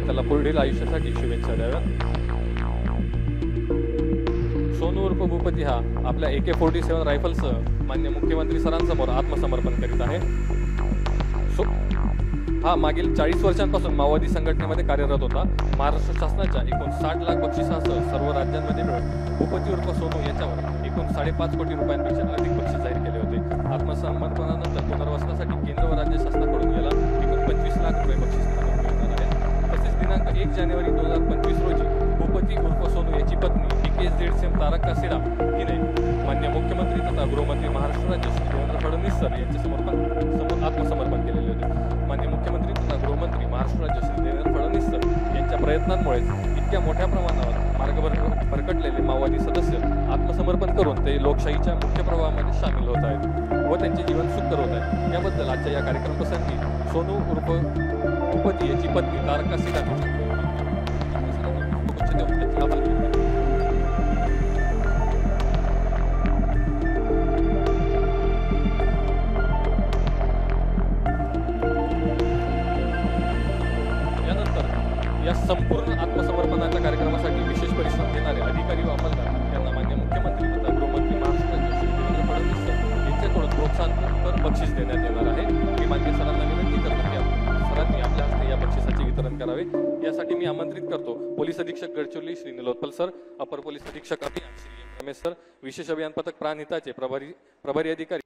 त्याला पुढील आयुष्यासाठी शुभेच्छा द्याव्यात। सोनू उर्फ भूपती हा आपल्या AK-47 रायफलसह मान्य मुख्यमंत्री सरांसमोर आत्मसमर्पण करीत आहे। हा मागील 40 वर्षांपासून माओवादी संघटनेमध्ये कार्यरत होता। महाराष्ट्र शासनाच्या एकूण 60 लाख बक्षिसासह सर्व राज्यांमध्ये मिळून भूपती उर्फ सोनू याच्यावर एकूण 5.5 कोटी रुपयांपेक्षा अधिक बक्षीस जाहीर केले होते। आत्मसमर्पणानंतर पुनर्वसनासाठी केंद्र व राज्य शासनाकडून याला एकूण 25 लाख रुपये बक्षीस मिळणार आहे। तसेच दिनांक 1 जानेवारी 2025 रोजी भूपती उर्फ सोनू याची पत्नी DKSZCM तारका श्रीराम हिने मान्य मुख्यमंत्री तथा गृहमंत्री महाराष्ट्र राज्य श्री देवेंद्र फडणवीस सर यांच्या समोर आत्मसमर्पण केलेले होते। मान्य मुख्यमंत्री तथा गृहमंत्री महाराष्ट्र राज्य श्री देवेंद्र फडणवीस सर यांच्या प्रयत्नांमुळे इतक्या मोठ्या प्रमाणावर मार्गभर भरकटलेले माओवादी सदस्य आत्मसमर्पण करून ते लोकशाहीच्या मुख्य प्रवाहामध्ये सामील होत आहेत व त्यांचे जीवन सुखकर होत आहे। याबद्दल आजच्या या कार्यक्रमाप्रसंगी सोनू उर्फ भूपती याची पत्नी तारका श्रीराम या संपूर्ण आत्मसमर्पणाच्या कार्यक्रमासाठी विशेष परिश्रम घेणारे अधिकारी व अंमलदार यांना मान्य मुख्यमंत्री तथा गृहमंत्री महाराष्ट्र राज्य श्री देवेंद्र फडणवीस सर यांच्याकडून प्रोत्साहनपर बक्षीस देण्यात येणार आहे। मी मान्य सरांना विनंती करतो की सरांनी आपल्या हस्ते या बक्षिसाचे वितरण करावे। यासाठी मी आमंत्रित करतो पोलीस अधीक्षक गडचिरोली श्री निलोत्पल सर, अपर पोलीस अधीक्षक अभियान श्री रमेश सर, विशेष अभियान पथक प्राणहिताचे प्रभारी अधिकारी